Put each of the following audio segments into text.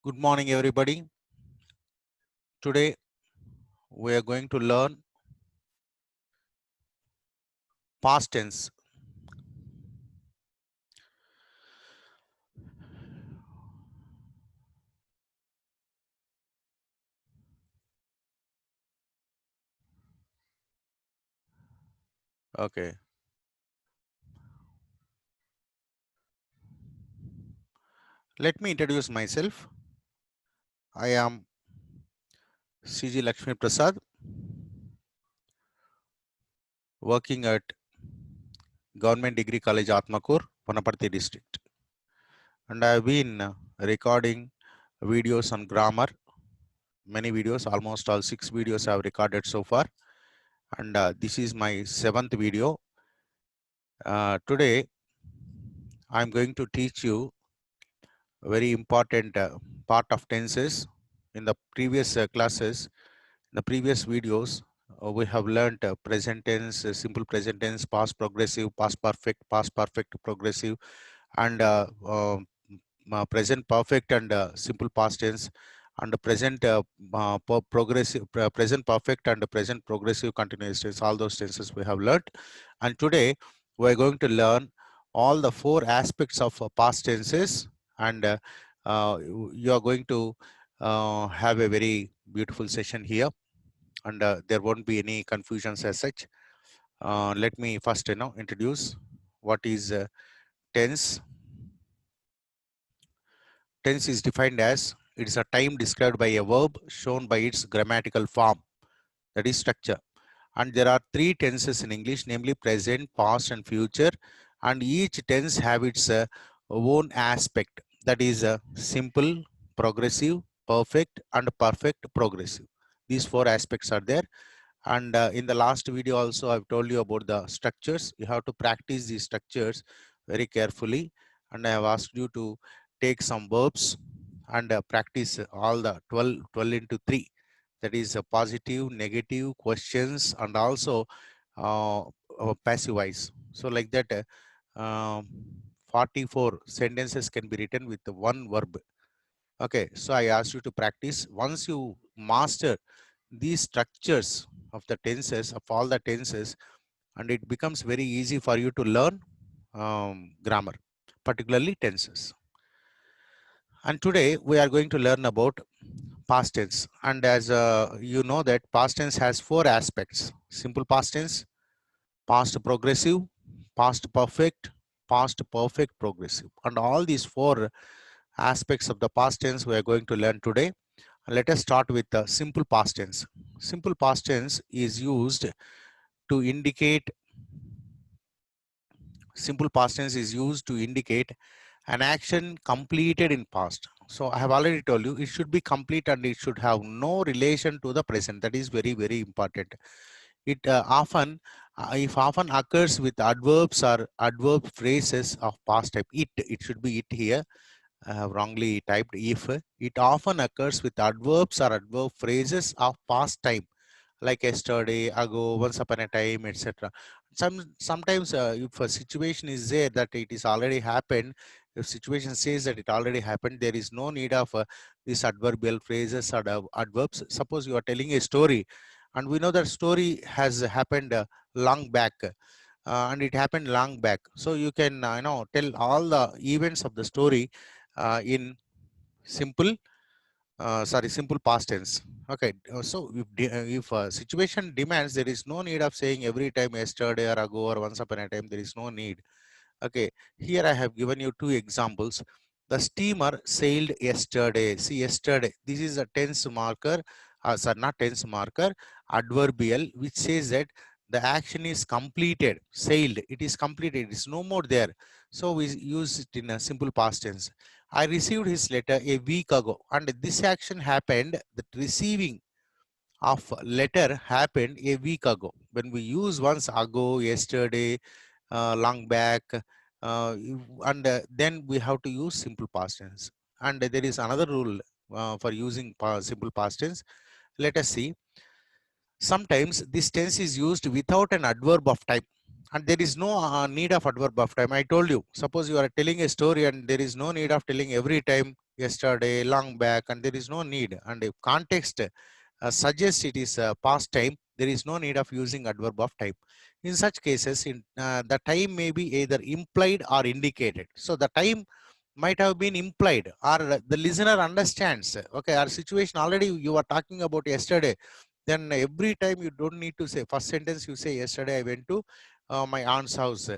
Good morning, everybody. Today we are going to learn past tense. Okay, let me introduce myself. I am CG Lakshmi Prasad, working at Government Degree College Atmakur, Vanaparthi district. And I have been recording videos on grammar, many videos, almost all 6 videos I have recorded so far. And this is my 7th video. Today, I am going to teach you a very important part of tenses. In the previous classes, in the previous videos, we have learned present tense, simple present tense, past progressive, past perfect progressive, and present perfect and simple past tense, and the present present perfect and the present progressive continuous tense. All those tenses we have learned, and today we are going to learn all the 4 aspects of past tenses, and you are going to have a very beautiful session here, and there won't be any confusions as such. Let me first introduce what is tense. Tense is defined as it is a time described by a verb shown by its grammatical form, that is structure. And there are 3 tenses in English, namely present, past, and future. And each tense have its own aspect, that is simple, progressive, perfect, and perfect progressive. These 4 aspects are there. And in the last video also, I've told you about the structures. You have to practice these structures very carefully. And I have asked you to take some verbs and practice all the 12 into 3. That is positive, negative, questions, and also passive voice. So like that, 44 sentences can be written with one verb. Okay, so I asked you to practice. Once you master these structures of the tenses, of all the tenses, and it becomes very easy for you to learn grammar, particularly tenses. And today we are going to learn about past tense. And as you know that past tense has 4 aspects: simple past tense, past progressive, past perfect, past perfect progressive. And all these 4 aspects of the past tense we are going to learn today. Let us start with the simple past tense. Simple past tense is used to indicate simple past tense is used to indicate an action completed in past. So I have already told you it should be complete and it should have no relation to the present. That is very, very important. It if often occurs with adverbs or adverb phrases of past type. It should be it here. I have wrongly typed if. It often occurs with adverbs or adverb phrases of past time, like yesterday, ago, once upon a time, etc. Sometimes if a situation is there that it is already happened, if situation says that it already happened, there is no need of these adverbial phrases or adverbs. Suppose you are telling a story, and we know that story has happened long back, and it happened long back. So you can tell all the events of the story in simple simple past tense. Okay, so if a situation demands, there is no need of saying every time yesterday or ago or once upon a time. There is no need. Okay, here I have given you 2 examples. The steamer sailed yesterday. See, yesterday. This is a tense marker. Sorry, not tense marker. Adverbial, which says that the action is completed. Sailed. It is completed. It is no more there. So we use it in a simple past tense. I received his letter a week ago, and this action happened. The receiving of letter happened a week ago. When we use once ago, yesterday, long back, and then we have to use simple past tense. And there is another rule for using simple past tense. Let us see. Sometimes this tense is used without an adverb of time, and there is no need of adverb of time. I told you, suppose you are telling a story and there is no need of telling every time yesterday, long back, and there is no need. And if context suggests it is past time, there is no need of using adverb of time. In such cases, the time may be either implied or indicated. So the time might have been implied, or the listener understands. Okay, our situation already you are talking about yesterday. Then every time you don't need to say first sentence. You say yesterday I went to my aunt's house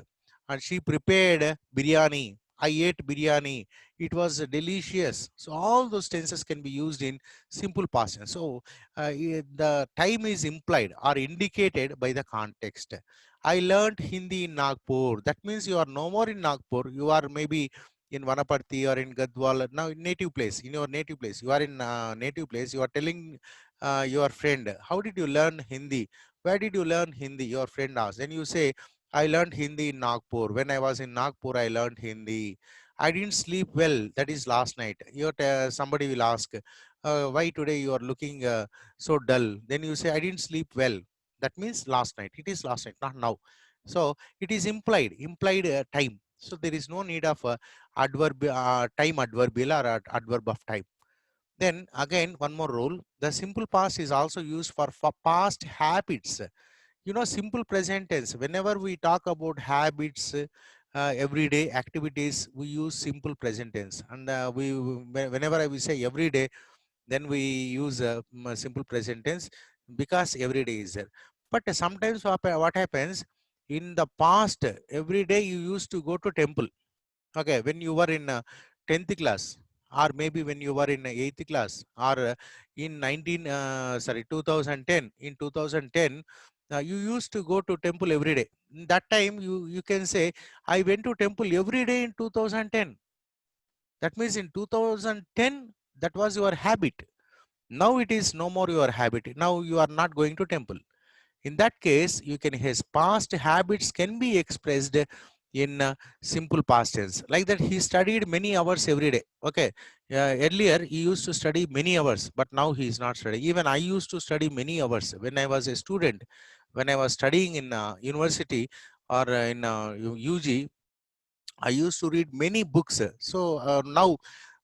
and she prepared biryani. I ate biryani. It was delicious. So all those tenses can be used in simple past tense. So the time is implied or indicated by the context. I learned Hindi in Nagpur. That means you are no more in Nagpur. You are maybe in Vanaparthi or in Gadwal. Now in native place, in your native place. You are in native place. You are telling your friend, how did you learn Hindi? Where did you learn Hindi? Your friend asked. Then you say, I learned Hindi in Nagpur. When I was in Nagpur, I learned Hindi. I didn't sleep well. That is last night. Somebody will ask, why today you are looking so dull? Then you say, I didn't sleep well. That means last night. It is last night, not now. So it is implied time. So there is no need of time adverbial or adverb of time. Then again, one more rule. The simple past is also used for past habits. Simple present tense. Whenever we talk about habits, everyday activities, we use simple present tense. And whenever we say every day, then we use simple present tense because every day is there. But sometimes what happens in the past, every day you used to go to temple. Okay, when you were in 10th class, or maybe when you were in 8th class, or in 2010, in 2010, you used to go to temple every day. In that time, you can say, I went to temple every day in 2010. That means in 2010, that was your habit. Now it is no more your habit. Now you are not going to temple. In that case, you can, his past habits can be expressed in simple past tense. Like that, he studied many hours every day. Okay. Earlier, he used to study many hours, but now he is not studying. Even I used to study many hours when I was a student. When I was studying in university or in UG, I used to read many books. So now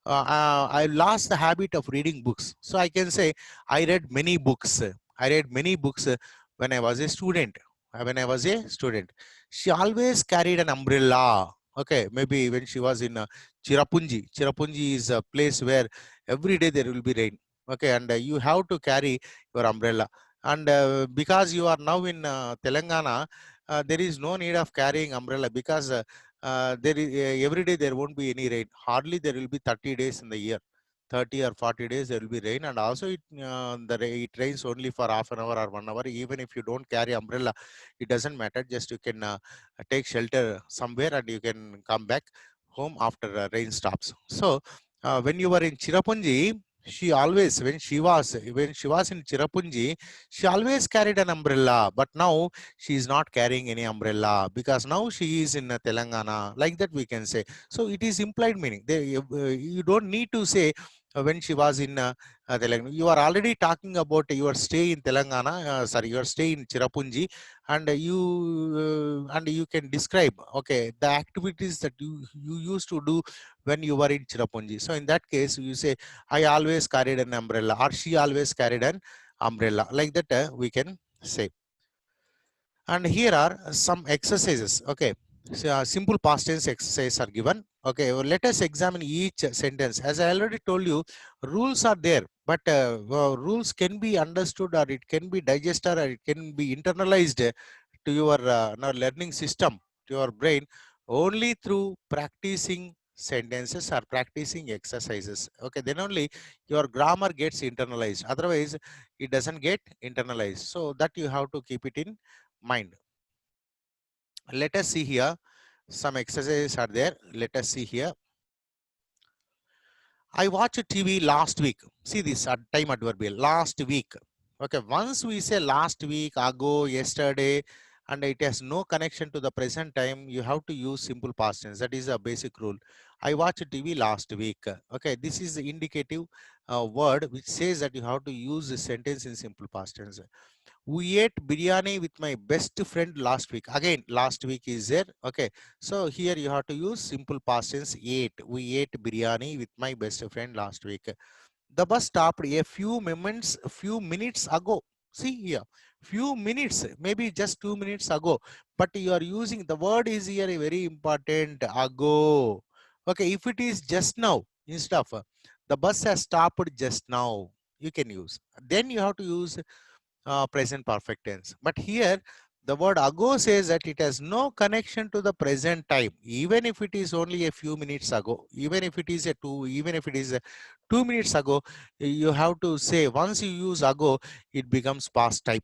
I lost the habit of reading books. So I can say I read many books. I read many books when I was a student. When I was a student, she always carried an umbrella. Okay, maybe when she was in Chirapunji. Chirapunji is a place where every day there will be rain. Okay, and you have to carry your umbrella. And because you are now in Telangana, there is no need of carrying umbrella because every day there won't be any rain. Hardly there will be 30 days in the year. 30 or 40 days there will be rain, and also it rains only for half an hour or 1 hour. Even if you don't carry umbrella, it doesn't matter. Just you can take shelter somewhere and you can come back home after rain stops. So when you were in Chirapunji, she always, when she was in Chirapunji, she always carried an umbrella. But now she is not carrying any umbrella because now she is in Telangana. Like that we can say. So it is implied meaning. You don't need to say when she was in Telangana. You are already talking about your stay in Telangana. Your stay in Chirapunji, and you can describe, okay, the activities that you used to do when you were in Chirapunji. So in that case, you say, I always carried an umbrella, or she always carried an umbrella. Like that, we can say. And here are some exercises. Okay, so, simple past tense exercises are given. Okay, well, let us examine each sentence. As I already told you, rules are there, but rules can be understood, or it can be digested, or it can be internalized to your learning system, to your brain, only through practicing sentences or practicing exercises. Okay, then only your grammar gets internalized. Otherwise, it doesn't get internalized. So that you have to keep it in mind. Let us see here. Some exercises are there. Let us see here. I watched TV last week. See this time adverbial, last week. Okay, once we say last week, ago, yesterday, and it has no connection to the present time, you have to use simple past tense. That is a basic rule. I watched TV last week. Okay, this is the indicative word which says that you have to use the sentence in simple past tense. We ate biryani with my best friend last week. Again, last week is there. Okay, so here you have to use simple past tense. Ate. We ate biryani with my best friend last week. The bus stopped a few minutes ago. See here, few minutes, maybe just 2 minutes ago. But you are using the word is here very important. Ago. Okay, if it is just now, instead of the bus has stopped just now, you can use. Then you have to use present perfect tense. But here, the word ago says that it has no connection to the present time, even if it is only a few minutes ago, even if it is a 2 minutes ago, you have to say once you use ago, it becomes past time.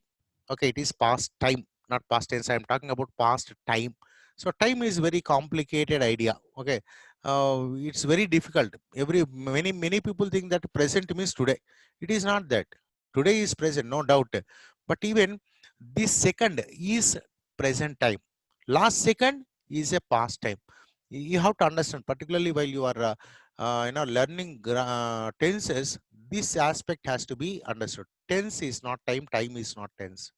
Okay, it is past time, not past tense. I am talking about past time. So time is very complicated idea. Okay, it's very difficult. Many people think that present means today. It is not that. Today is present, no doubt. But even this second is present time. Last second is a past time. You have to understand, particularly while you are learning tenses. This aspect has to be understood. Tense is not time. Time is not tense.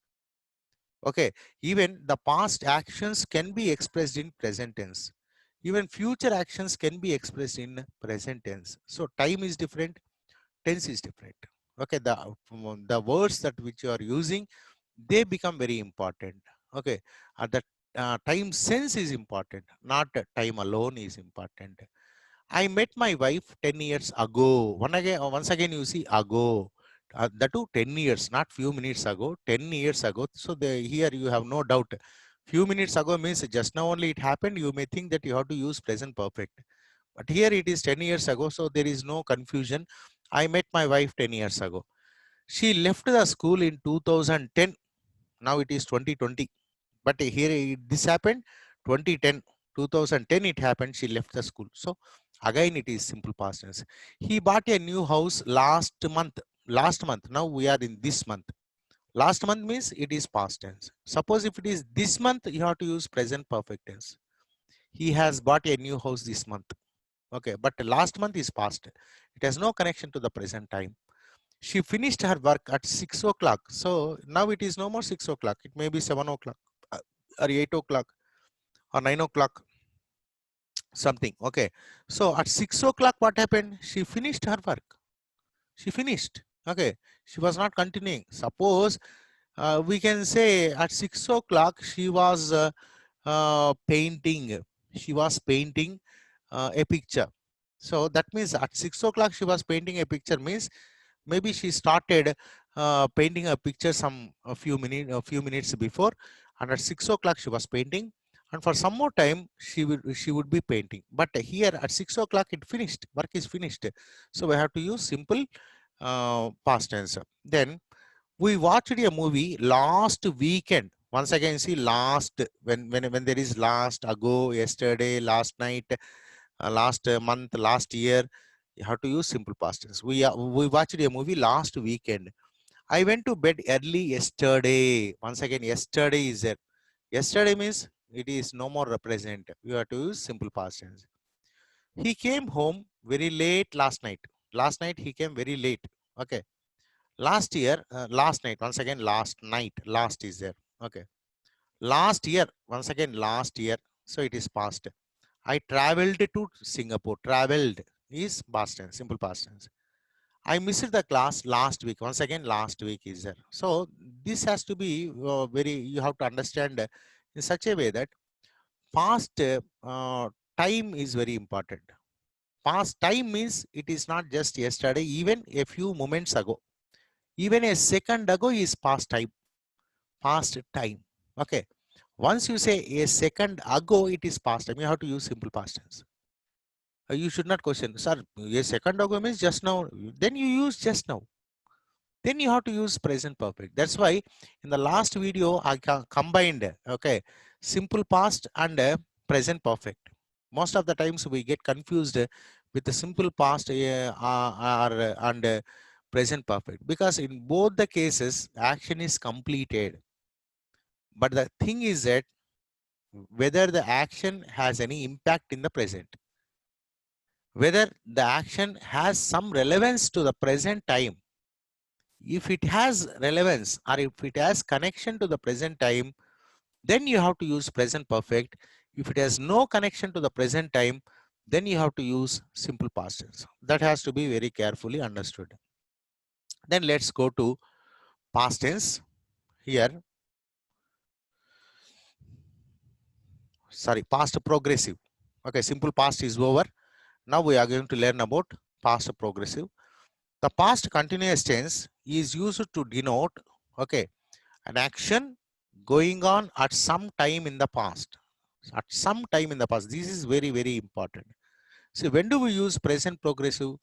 Okay, even the past actions can be expressed in present tense. Even future actions can be expressed in present tense. So time is different, tense is different. Okay, the words that which you are using, they become very important. Okay, the time sense is important, not time alone is important. I met my wife 10 years ago. Once again, you see ago. That too 10 years, not few minutes ago, 10 years ago. So here you have no doubt. Few minutes ago means just now only it happened. You may think that you have to use present perfect. But here it is 10 years ago. So there is no confusion. I met my wife 10 years ago. She left the school in 2010. Now it is 2020. But here this happened 2010. 2010 it happened. She left the school. So again it is simple past tense. He bought a new house last month. Last month. Now we are in this month. Last month means it is past tense. Suppose if it is this month, you have to use present perfect tense. He has bought a new house this month. Okay, but last month is past. It has no connection to the present time. She finished her work at 6 o'clock. So now it is no more 6 o'clock. It may be 7 o'clock or 8 o'clock or 9 o'clock, something. Okay. So at 6 o'clock, what happened? She finished her work. She finished. Okay. She was not continuing. Suppose we can say at 6 o'clock, she was painting. She was painting a picture. So that means at 6 o'clock, she was painting a picture means maybe she started painting a picture a few minutes before, and at 6 o'clock she was painting, and for some more time she would be painting. But here at 6 o'clock it finished, work is finished. So we have to use simple past tense. Then we watched a movie last weekend. Once again, see last, when there is last, ago, yesterday, last night, last month, last year, you have to use simple past tense. We watched a movie last weekend. I went to bed early yesterday. Once again, yesterday is there. Yesterday means it is no more represent. You have to use simple past tense. He came home very late last night. Last night he came very late. Okay. Last year, last night. Once again, last night. Last is there. Okay. Last year. Once again, last year. So it is past. I traveled to Singapore. Traveled is past tense, simple past tense. I missed the class last week. Once again, last week is there. So this has to be you have to understand in such a way that past time is very important. Past time means it is not just yesterday, even a few moments ago. Even a second ago is past time. Past time. Okay. Once you say a second ago, it is past time. You have to use simple past tense. You should not question, sir, a second ago means just now. Then you use just now. Then you have to use present perfect. That's why in the last video, I combined, okay, simple past and present perfect. Most of the times we get confused with the simple past and present perfect, because in both the cases, action is completed. But the thing is that whether the action has any impact in the present, whether the action has some relevance to the present time. If it has relevance or if it has connection to the present time, then you have to use present perfect. If it has no connection to the present time, then you have to use simple past tense. That has to be very carefully understood. Then let's go to past tense here. Sorry, past progressive. Okay, simple past is over. Now we are going to learn about past progressive. The past continuous tense is used to denote, okay, an action going on at some time in the past. At some time in the past. This is very, very important. So when do we use present progressive?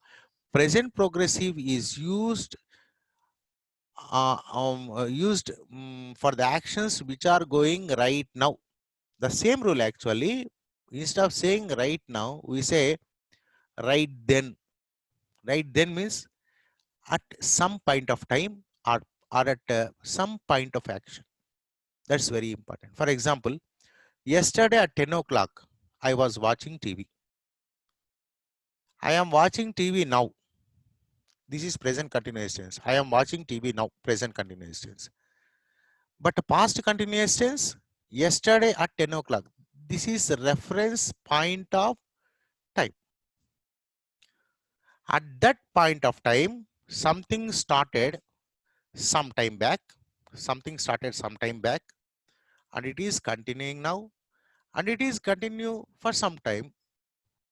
Present progressive is used for the actions which are going right now. The same rule actually, instead of saying right now, we say right then. Right then means at some point of time, or at some point of action. That's very important. For example, yesterday at 10 o'clock, I was watching TV. I am watching TV now. This is present continuous tense. I am watching TV now, present continuous tense. But past continuous tense, yesterday at 10 o'clock. This is reference point of time. At that point of time, something started some time back. Something started some time back, and it is continuing now, and it is continue for some time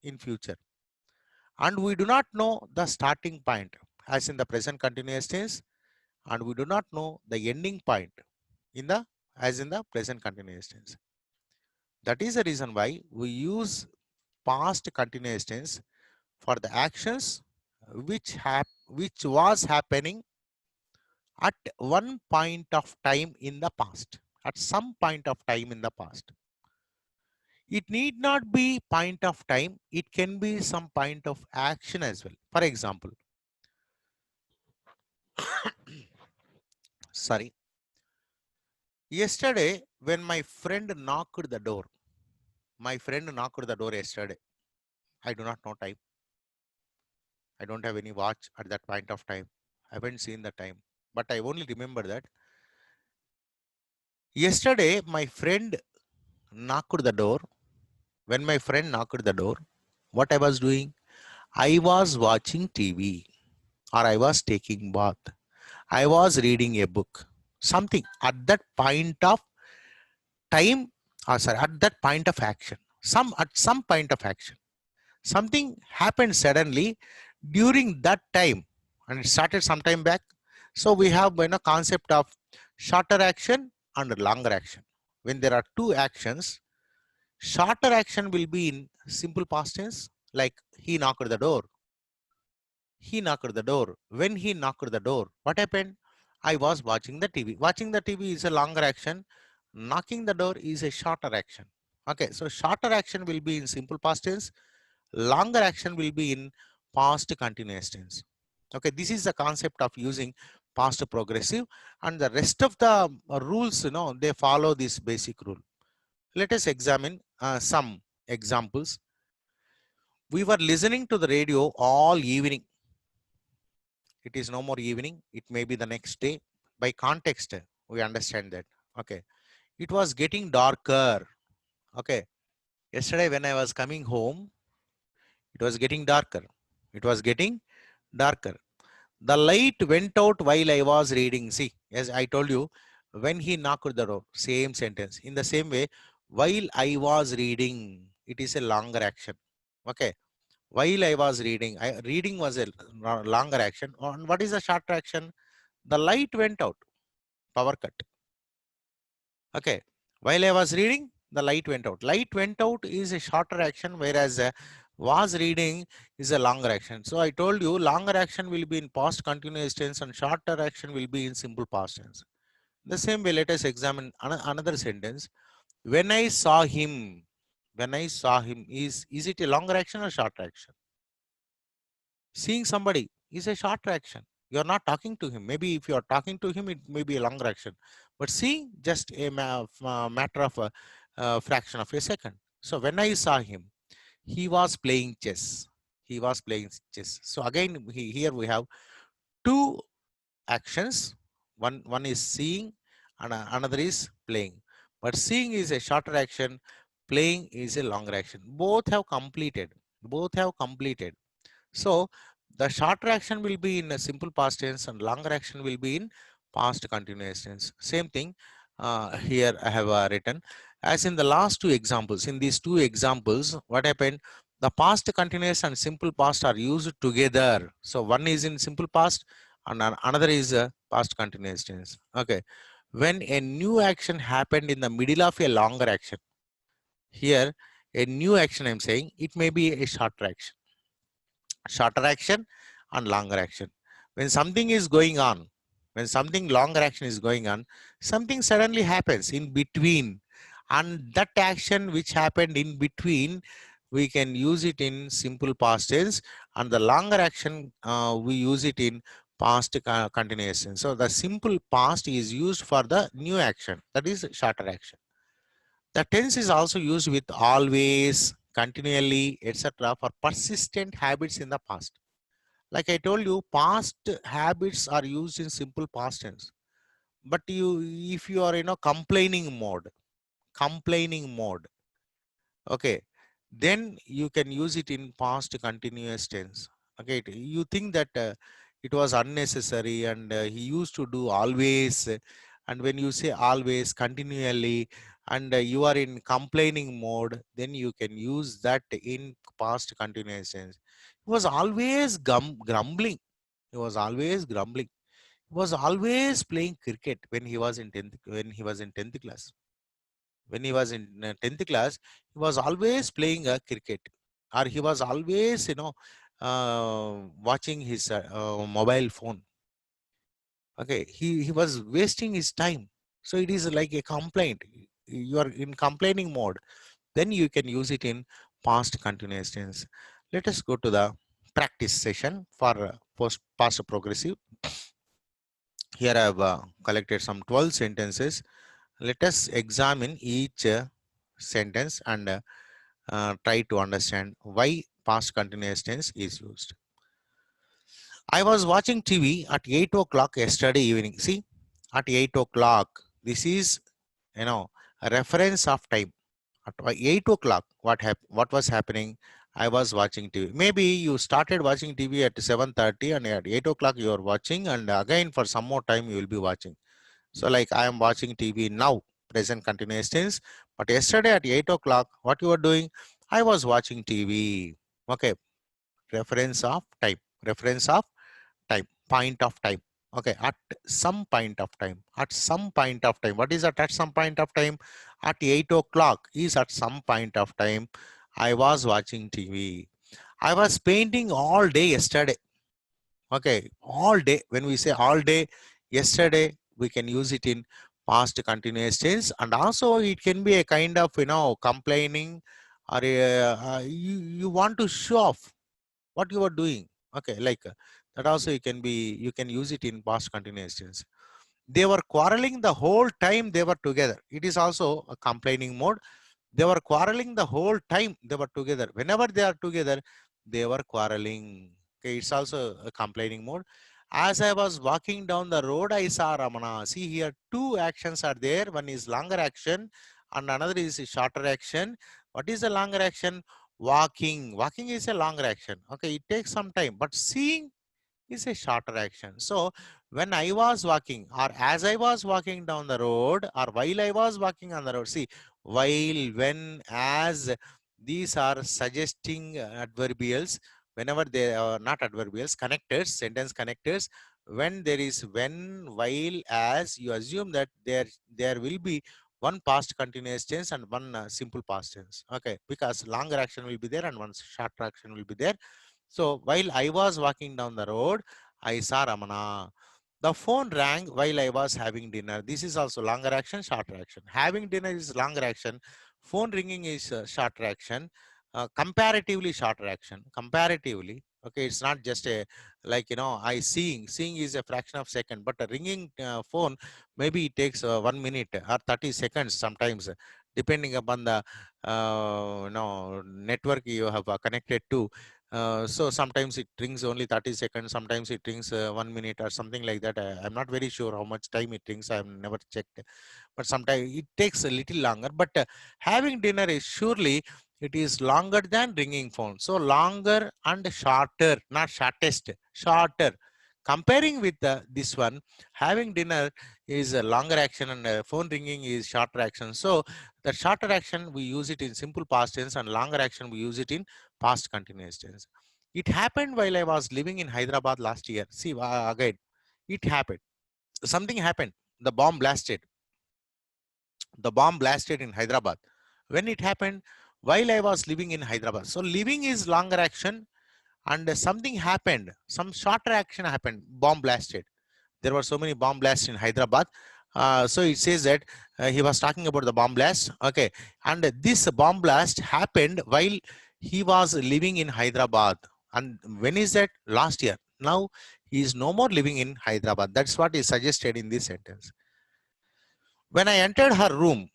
in future. And we do not know the starting point as in the present continuous tense, and we do not know the ending point in the as in the present continuous tense. That is the reason why we use past continuous tense for the actions which was happening at one point of time in the past, at some point of time in the past. It need not be point of time, it can be some point of action as well. For example, sorry, yesterday when my friend knocked the door, yesterday. I do not know time. I don't have any watch at that point of time. I haven't seen the time, but I only remember that yesterday my friend knocked the door. When my friend knocked the door, what I was doing? I was watching TV, or I was taking bath. I was reading a book. Something at that point of time, or sorry, at that point of action. At some point of action. Something happened suddenly during that time, and it started some time back. So we have a concept of shorter action and longer action. When there are two actions, shorter action will be in simple past tense, like he knocked the door. He knocked the door. When he knocked the door, what happened? I was watching the TV. Watching the TV is a longer action. Knocking the door is a shorter action. Okay, so shorter action will be in simple past tense. Longer action will be in past continuous tense. Okay, this is the concept of using past progressive, and the rest of the rules, they follow this basic rule. Let us examine some examples. We were listening to the radio all evening. It is no more evening. It may be the next day. By context, we understand that. Okay. It was getting darker. Okay. Yesterday, when I was coming home, it was getting darker. It was getting darker. The light went out while I was reading. See, as I told you, when he knocked the door, same sentence. In the same way, while I was reading, it is a longer action. Okay. While I was reading, reading was a longer action. And what is the shorter action? The light went out, power cut. Okay. While I was reading, the light went out. Light went out is a shorter action, whereas was reading is a longer action. So I told you longer action will be in past continuous tense and shorter action will be in simple past tense. The same way, let us examine another sentence. When I saw him, is it a longer action or shorter action? Seeing somebody is a shorter action. You're not talking to him. Maybe if you're talking to him, it may be a longer action. But seeing, just a matter of a fraction of a second. So when I saw him, he was playing chess. He was playing chess. So again, here we have two actions. One is seeing and another is playing. But seeing is a shorter action, playing is a longer action. Both have completed. Both have completed. So the shorter action will be in a simple past tense and longer action will be in past continuous tense. Same thing here I have written. As in the last two examples, in these two examples, what happened? The past continuous and simple past are used together. So one is in simple past and another is past continuous tense. Okay. When a new action happened in the middle of a longer action, here a new action I'm saying, it may be a shorter action. Shorter action and longer action. When something is going on, when something longer action is going on, something suddenly happens in between, and that action which happened in between, we can use it in simple past tense, and the longer action we use it in past continuous tense. So the simple past is used for the new action, that is shorter action. The tense is also used with always, continually, etc. for persistent habits in the past. Like I told you, past habits are used in simple past tense. But if you are, complaining mode, okay, then you can use it in past continuous tense. Okay, you think that it was unnecessary and he used to do always. And when you say always, continually, and you are in complaining mode, then you can use that in past continuous tense. He was always grumbling. He was always grumbling. He was always playing cricket when he was in 10th class. When he was in 10th class, he was always playing cricket, or he was always, watching his mobile phone. Okay, he was wasting his time. So it is like a complaint. You are in complaining mode. Then you can use it in past continuous tense. Let us go to the practice session for past progressive. Here I have collected some 12 sentences. Let us examine each sentence and try to understand why past continuous tense is used. I was watching TV at 8 o'clock yesterday evening. See, at 8 o'clock, this is, a reference of time. At 8 o'clock, what was happening? I was watching TV. Maybe you started watching TV at 7:30 and at 8 o'clock you are watching, and again for some more time you will be watching. So like I am watching TV now, present continuous tense. But yesterday at 8 o'clock, what you were doing? I was watching TV. Okay, reference of time. Reference of time. Point of time. Okay, at some point of time. At some point of time. What is that at some point of time? At 8 o'clock is at some point of time. I was watching TV. I was painting all day yesterday. Okay, all day. When we say all day, yesterday, we can use it in past continuous tense, and also it can be a kind of, complaining, or you want to show off what you are doing. Okay, like that also you can use it in past continuous tense. They were quarreling the whole time they were together. It is also a complaining mode. They were quarreling the whole time they were together. Whenever they are together, they were quarreling. Okay, it's also a complaining mode. As I was walking down the road, I saw Ramana. See here, two actions are there. One is longer action and another is a shorter action. What is the longer action? Walking. Walking is a longer action. Okay, it takes some time, but seeing is a shorter action. So when I was walking, or as I was walking down the road, or while I was walking on the road, see, while, when, as, these are suggesting adverbials. Whenever they are not adverbials, connectors, sentence connectors. When there is when, while, as, you assume that there will be one past continuous tense and one simple past tense. Okay, because longer action will be there and one shorter action will be there. So while I was walking down the road, I saw Ramana. The phone rang while I was having dinner. This is also longer action, shorter action. Having dinner is longer action. Phone ringing is shorter action. Comparatively shorter action. Comparatively. Okay, it's not just a, like, I seeing is a fraction of second, but a ringing phone, maybe it takes 1 minute or 30 seconds sometimes, depending upon the network you have connected to. So sometimes it rings only 30 seconds, sometimes it rings 1 minute or something like that. I'm not very sure how much time it rings. I've never checked, but sometimes it takes a little longer. But having dinner is surely, it is longer than ringing phone. So longer and shorter, not shortest, shorter. Comparing with this one, having dinner is a longer action and phone ringing is shorter action. So the shorter action, we use it in simple past tense, and longer action, we use it in past continuous tense. It happened while I was living in Hyderabad last year. See, again, it happened. Something happened. The bomb blasted. The bomb blasted in Hyderabad. When it happened, while I was living in Hyderabad. So living is longer action, and something happened. Some shorter action happened. Bomb blasted. There were so many bomb blasts in Hyderabad. So it says that he was talking about the bomb blast. Okay, and this bomb blast happened while he was living in Hyderabad. And when is that? Last year. Now he is no more living in Hyderabad. That's what is suggested in this sentence. When I entered her room.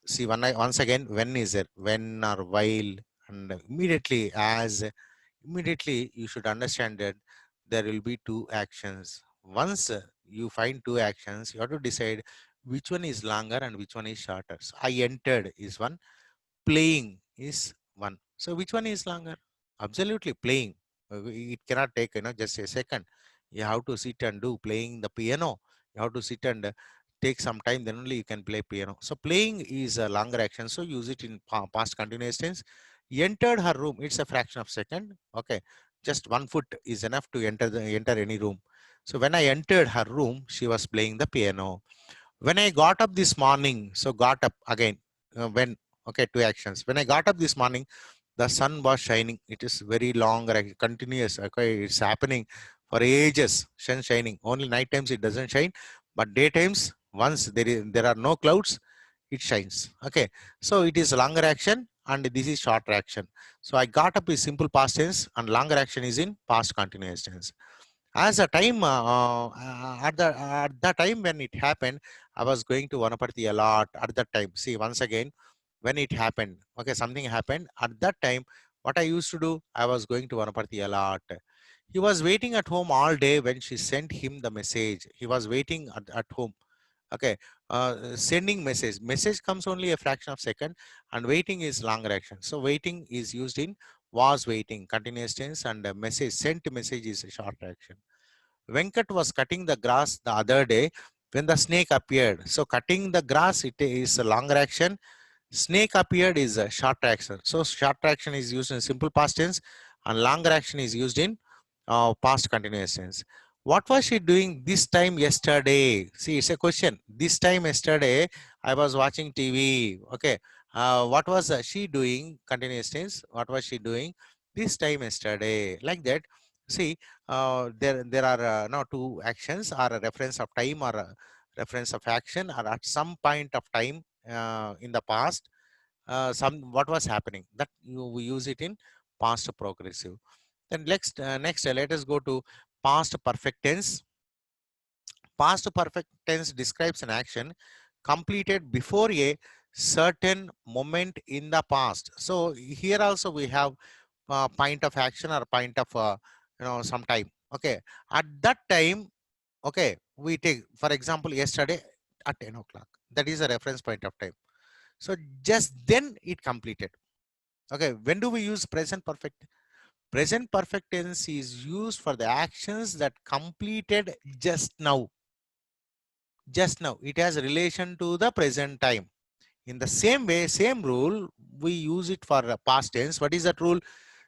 See, once again, when is it? When or while, and immediately, as immediately, you should understand that there will be two actions. Once you find two actions, you have to decide which one is longer and which one is shorter. So I entered is one, playing is one. So which one is longer? Absolutely playing. It cannot take just a second. You have to sit and do playing the piano. You have to sit and take some time, then only you can play piano. So playing is a longer action, so use it in past continuous tense. Entered her room, it's a fraction of second. Okay, just 1 foot is enough to enter any room. So when I entered her room, she was playing the piano. When I got up this morning, so got up again, when, okay, two actions. When I got up this morning, the sun was shining. It is very long, continuous. Okay, it's happening for ages. Sun shining. Only night times it doesn't shine, but daytimes, once there are no clouds, it shines. Okay, so it is longer action and this is shorter action. So I got up is simple past tense and longer action is in past continuous tense. As a time at the time when it happened, I was going to Vanaparthi a lot at that time. See, once again, when it happened, okay, something happened at that time. What I used to do, I was going to Vanaparthi a lot. He was waiting at home all day when she sent him the message. He was waiting at home. Okay, sending message comes only a fraction of second, and waiting is longer action. So waiting is used in was waiting continuous tense, and message, sent message, is a short action. Venkat was cutting the grass the other day when the snake appeared. So cutting the grass, it is a longer action. Snake appeared is a short action. So short action is used in simple past tense and longer action is used in past continuous tense. What was she doing this time yesterday? See, it's a question. This time yesterday, I was watching TV. Okay. What was she doing? Continuous tense. What was she doing this time yesterday? Like that. See, there are now two actions, or a reference of time or a reference of action, or at some point of time in the past, what was happening, that we use it in past progressive. Then next let us go to past perfect tense. Past perfect tense describes an action completed before a certain moment in the past. So here also we have point of action or point of some time. Okay, at that time, okay, we take for example yesterday at 10 o'clock. That is a reference point of time. So just then it completed. Okay, when do we use present perfect? Present perfect tense is used for the actions that completed just now. Just now, it has relation to the present time. In the same way, same rule, we use it for past tense. What is that rule?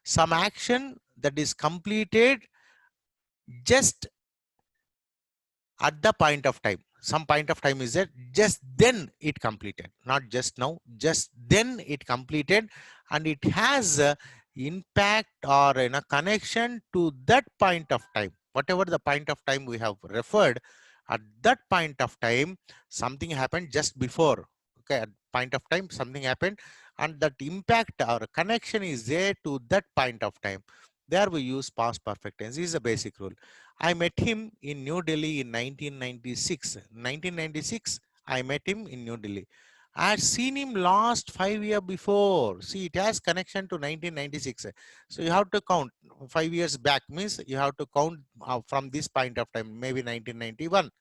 Some action that is completed just at the point of time. Some point of time is that just then it completed, not just now, just then it completed, and it has a impact or in a connection to that point of time. Whatever the point of time we have referred, at that point of time, something happened just before. Okay, point of time, something happened, and that impact or connection is there to that point of time. There we use past perfect tense. This is a basic rule. I met him in New Delhi in 1996. 1996, I met him in New Delhi. I had seen him last 5 years before. See, it has connection to 1996. So you have to count 5 years back, means you have to count from this point of time, maybe 1991.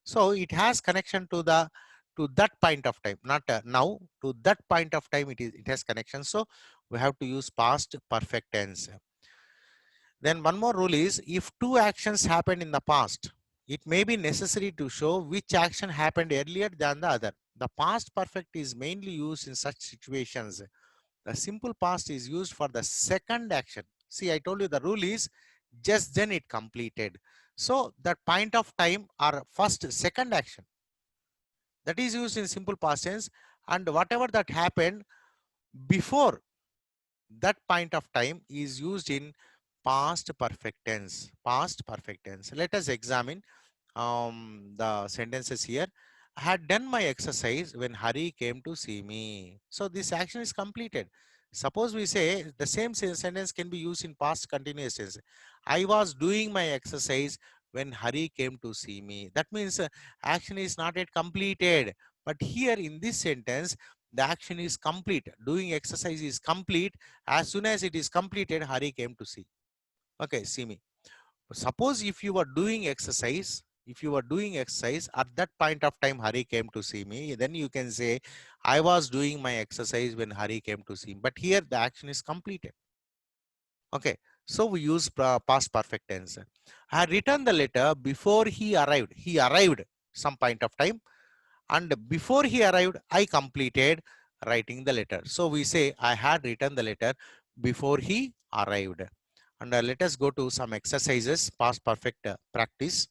So it has connection to the to that point of time, not now, to that point of time it has connection. So we have to use past perfect tense. Then one more rule is, if two actions happened in the past, it may be necessary to show which action happened earlier than the other. The past perfect is mainly used in such situations. The simple past is used for the second action. See, I told you the rule is just then it completed. So that point of time or first second action, that is used in simple past tense, and whatever that happened before that point of time is used in past perfect tense. Past perfect tense. Let us examine the sentences here. I had done my exercise when Hari came to see me. So this action is completed. Suppose we say the same sentence can be used in past continuous tense. I was doing my exercise when Hari came to see me. That means action is not yet completed. But here in this sentence, the action is complete. Doing exercise is complete. As soon as it is completed, Hari came to see. Okay, see me. Suppose if you were doing exercise, at that point of time Hari came to see me, then you can say I was doing my exercise when Hari came to see me. But here the action is completed. Okay, so we use past perfect tense. I had written the letter before he arrived. He arrived some point of time, and before he arrived I completed writing the letter. So we say I had written the letter before he arrived. And let us go to some exercises, past perfect practice.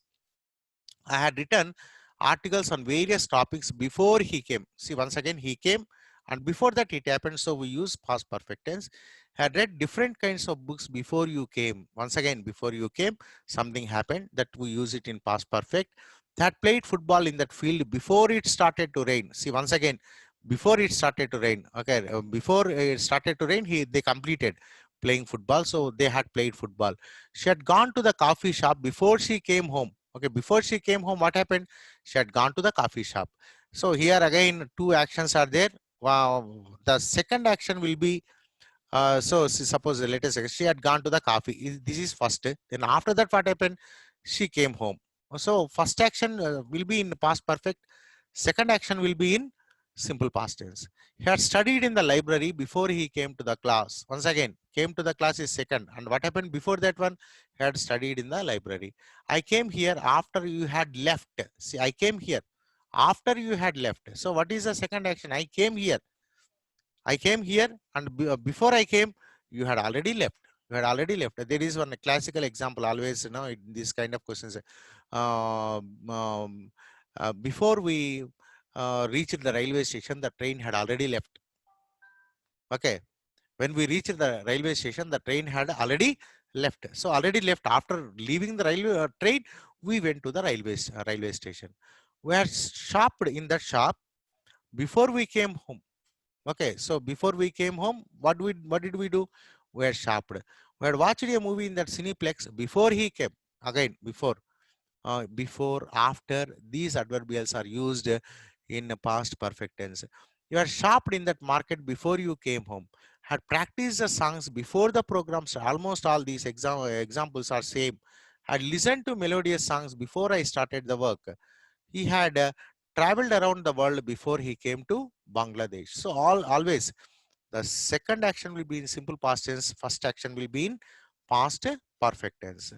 I had written articles on various topics before he came. See, once again, he came and before that it happened. So we use past perfect tense. Had read different kinds of books before you came. Once again, before you came, something happened, that we use it in past perfect. Had played football in that field before it started to rain. See, once again, before it started to rain. Okay, before it started to rain, they completed playing football. So they had played football. She had gone to the coffee shop before she came home. Okay, before she came home, what happened? She had gone to the coffee shop. So here again, two actions are there. Wow, the second action will be, so suppose let us say she had gone to the coffee. This is first. Then after that, what happened? She came home. So first action will be in past perfect. Second action will be in simple past tense. He had studied in the library before he came to the class. Once again, came to the class is second. And what happened before that one? He had studied in the library. I came here after you had left. See, I came here after you had left. So what is the second action? I came here. I came here, and before I came, you had already left. You had already left. There is one classical example always, in this kind of questions. Before we reached the railway station, the train had already left. Okay. When we reached the railway station, the train had already left. So already left. After leaving the railway train, we went to the railway station. We had shopped in that shop before we came home. Okay, so before we came home, what did we do? We had shopped. We had watched a movie in that Cineplex before he came. Again, before, after, these adverbials are used in past perfect tense. You had shopped in that market before you came home. Had practiced the songs before the programs. Almost all these examples are same. Had listened to melodious songs before I started the work. He had traveled around the world before he came to Bangladesh. So always the second action will be in simple past tense, first action will be in past perfect tense.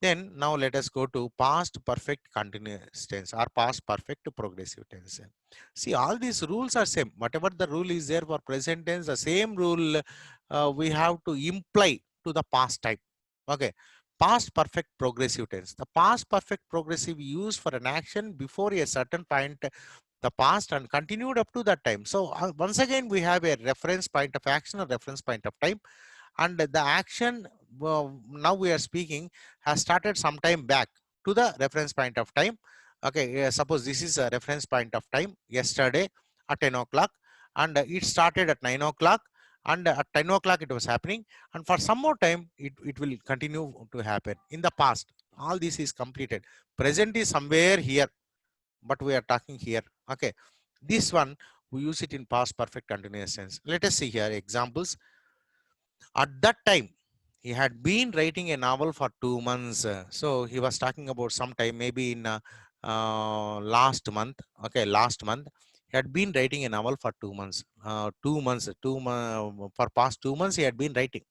Then now let us go to past perfect continuous tense or past perfect progressive tense. See, all these rules are same. Whatever the rule is there for present tense, the same rule we have to imply to the past time. Okay. Past perfect progressive tense. The past perfect progressive used for an action before a certain point, the past, and continued up to that time. So once again, we have a reference point of action, a reference point of time, and the action now we are speaking has started some time back to the reference point of time. Okay, suppose this is a reference point of time yesterday at 10 o'clock. and it started at 9 o'clock, and at 10 o'clock it was happening, and for some more time it will continue to happen. In the past, all this is completed. Present is somewhere here, but we are talking here. Okay, this one we use it in past perfect continuous tense. Let us see here examples. At that time, he had been writing a novel for 2 months. So he was talking about some time, maybe in last month. Okay, last month he had been writing a novel for 2 months. 2 months, for past 2 months he had been writing,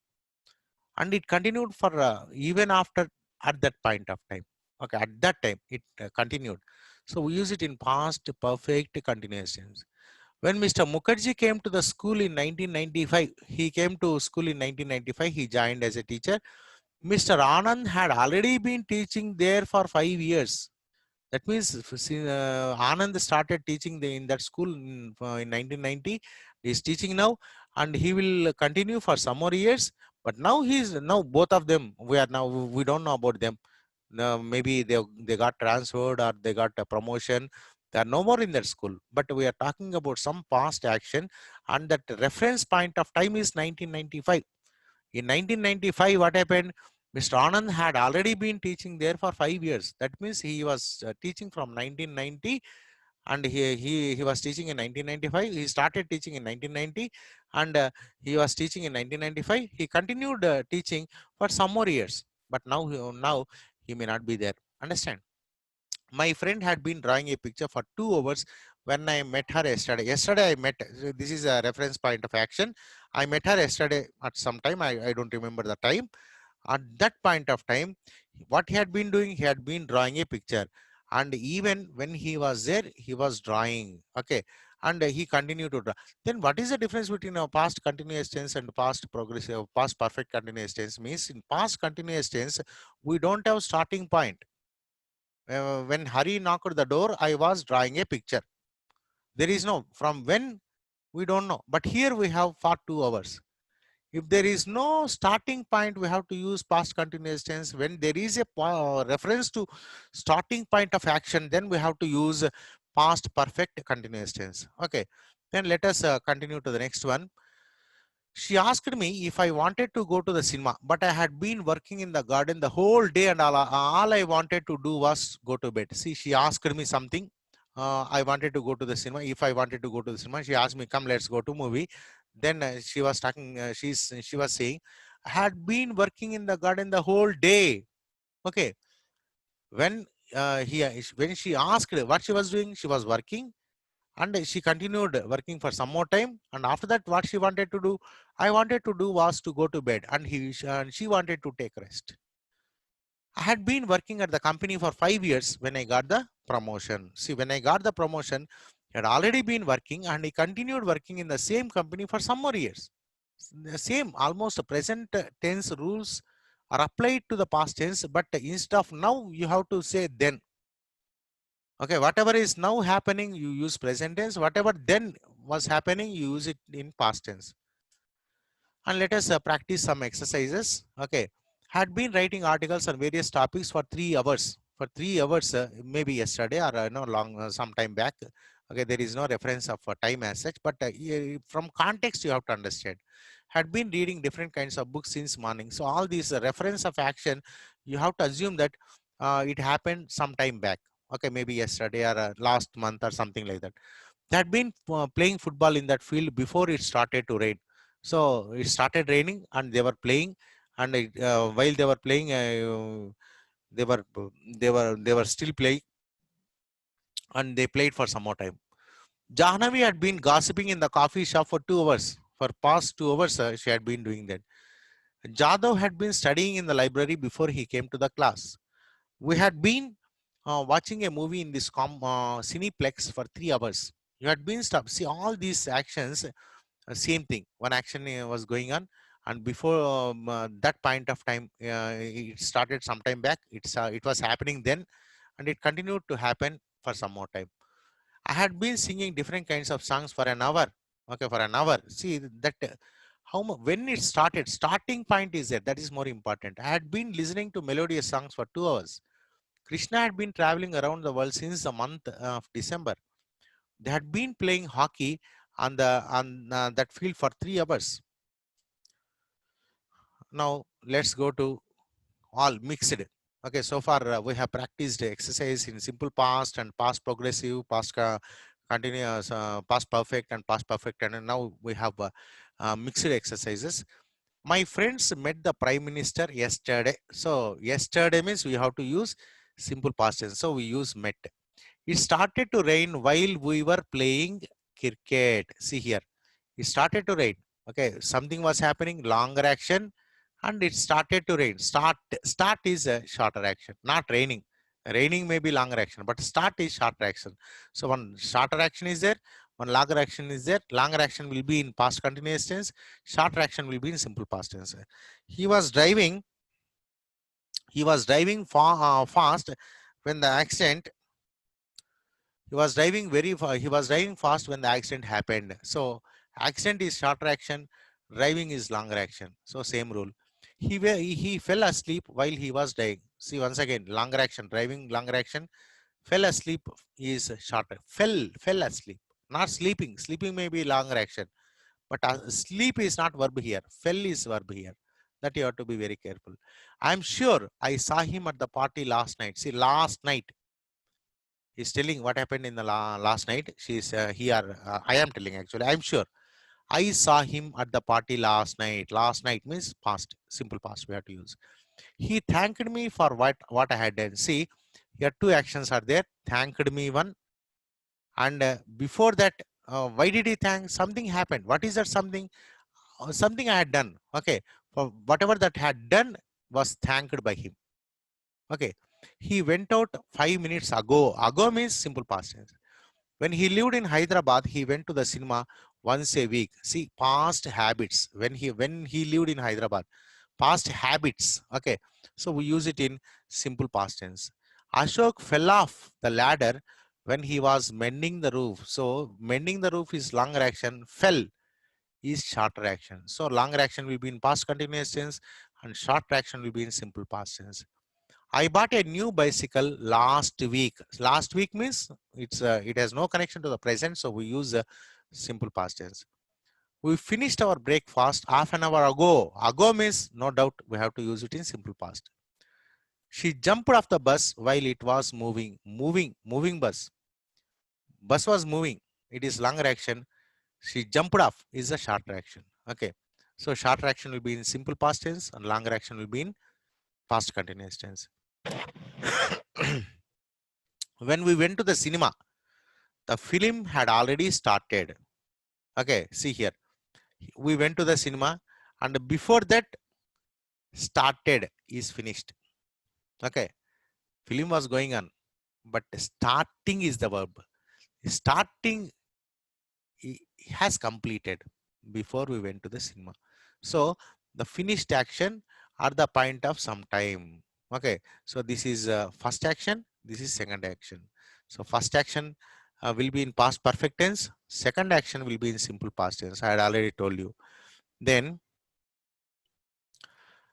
and it continued for even after, at that point of time. Okay, at that time it continued. So we use it in past perfect continuous tense. When Mr. Mukherjee came to the school in 1995, he came to school in 1995, he joined as a teacher. Mr. Anand had already been teaching there for 5 years. That means Anand started teaching in that school in 1990. He's teaching now, and he will continue for some more years. But now he's now both of them. We don't know about them. Now maybe they got transferred or they got a promotion. They are no more in that school. But we are talking about some past action, and that reference point of time is 1995. In 1995, what happened? Mr. Anand had already been teaching there for 5 years. That means he was teaching from 1990, and he was teaching in 1995. He started teaching in 1990, and he was teaching in 1995. He continued teaching for some more years, but now he may not be there. Understand? My friend had been drawing a picture for 2 hours when I met her yesterday. Yesterday I met, so this is a reference point of action. I met her yesterday at some time. I don't remember the time. At that point of time, what he had been doing, he had been drawing a picture. And even when he was there, he was drawing. Okay. And he continued to draw. Then what is the difference between a past continuous tense and past progressive, past perfect continuous tense? Means in past continuous tense, we don't have starting point. When Hari knocked the door, I was drawing a picture. There is no from when, we don't know. But here we have for 2 hours. If there is no starting point, we have to use past continuous tense. When there is a reference to starting point of action, then we have to use past perfect continuous tense. Okay. Then let us continue to the next one. She asked me if I wanted to go to the cinema, but I had been working in the garden the whole day, and all I wanted to do was go to bed. See, she asked me something. I wanted to go to the cinema. If I wanted to go to the cinema, she asked me, "Come, let's go to movie." Then she was talking. She was saying, "I had been working in the garden the whole day." Okay. When when she asked what she was doing, she was working, and she continued working for some more time. And after that, what she wanted to do, I wanted to do was to go to bed, and she wanted to take rest. I had been working at the company for 5 years when I got the promotion. See, when I got the promotion, he had already been working, and he continued working in the same company for some more years. The same almost present tense rules are applied to the past tense, but instead of now, you have to say then. Okay, whatever is now happening, you use present tense. Whatever then was happening, you use it in past tense. And let us practice some exercises. Okay, had been writing articles on various topics for 3 hours. For 3 hours, maybe yesterday or no long some time back. Okay, there is no reference of time as such, but from context you have to understand. Had been reading different kinds of books since morning. So all these reference of action, you have to assume that it happened some time back. Okay, maybe yesterday or last month or something like that. They had been playing football in that field before it started to rain. So it started raining, and they were playing, and while they were playing, they were they were still playing, and they played for some more time. Jahnavi had been gossiping in the coffee shop for 2 hours. For past 2 hours, she had been doing that. Jadhav had been studying in the library before he came to the class. We had been watching a movie in this Cineplex for 3 hours. You had been stopped. See, all these actions, same thing. One action was going on, and before that point of time, it started some time back. It was happening then, and it continued to happen for some more time. I had been singing different kinds of songs for an hour. Okay, for an hour. See that when it started, starting point is there. That is more important. I had been listening to melodious songs for 2 hours. Krishna had been traveling around the world since the month of December. They had been playing hockey on that field for 3 hours. Now let's go to all mixed. Okay, so far we have practiced exercise in simple past and past progressive, past continuous, past perfect and past perfect, and now we have mixed exercises. My friends met the prime minister yesterday. So yesterday means we have to use simple past tense. So we use met. It started to rain while we were playing cricket. See here, it started to rain. Okay, something was happening, longer action, and it started to rain. Start is a shorter action, not raining. Raining may be longer action, but start is shorter action. So one shorter action is there, one longer action is there. Longer action will be in past continuous tense, shorter action will be in simple past tense. He was driving, fast when the accident. He was driving he was driving fast when the accident happened. So accident is shorter action, driving is longer action. So same rule. He fell asleep while he was dying. See once again, longer action, driving longer action. Fell asleep is shorter. Fell asleep, not sleeping. Sleeping may be longer action, but sleep is not verb here. Fell is verb here. That you have to be very careful. I'm sure I saw him at the party last night. See, last night. He's telling what happened in the last night. She's here. I am telling actually. I'm sure. I saw him at the party last night. Last night means past, simple past we have to use. He thanked me for what I had done. See, here two actions are there. Thanked me one. And before that, why did he thank? Something happened. What is that something? Something I had done. Okay. For whatever that had done was thanked by him. Okay. He went out 5 minutes ago. Ago means simple past tense. When he lived in Hyderabad, he went to the cinema once a week. See, past habits. When he lived in Hyderabad, past habits. Okay, so we use it in simple past tense. Ashok fell off the ladder when he was mending the roof. So mending the roof is longer action. Fell is shorter action. So longer action will be in past continuous tense, and shorter action will be in simple past tense. I bought a new bicycle last week. Last week means it has no connection to the present, so we use simple past tense. We finished our breakfast half an hour ago. Ago means no doubt we have to use it in simple past. She jumped off the bus while it was moving. Moving bus. Bus was moving. It is longer action. She jumped off is a shorter action. Okay. So shorter action will be in simple past tense and longer action will be in past continuous tense. When we went to the cinema, the film had already started. Okay, see here. We went to the cinema and before that, started is finished. Okay, film was going on, but starting is the verb. Starting has completed before we went to the cinema. So the finished action are the point of some time. Okay, so this is first action, this is second action. So first action will be in past perfect tense, second action will be in simple past tense. I had already told you. Then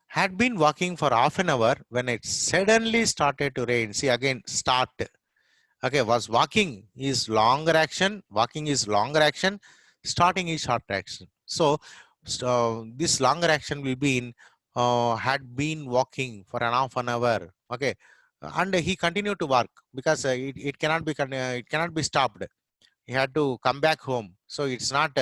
had been walking for half an hour when it suddenly started to rain. See again, start. Okay, was walking is longer action, walking is longer action, starting is short action. So this longer action will be in had been walking for an half an hour. Okay, and he continued to work because it cannot be it cannot be stopped. He had to come back home. So it's not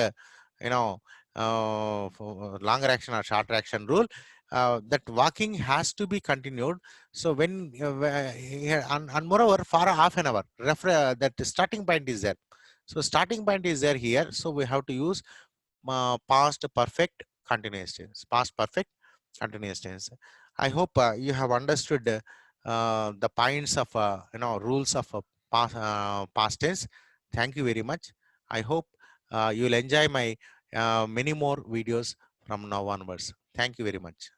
you know for longer action or shorter action rule. That walking has to be continued. So when and moreover for a half an hour, that starting point is there. So starting point is there here. So we have to use past perfect continuous tense. Past perfect continuous tense. I hope you have understood the points of rules of past tense. Thank you very much. I hope you will enjoy my many more videos from now onwards. Thank you very much.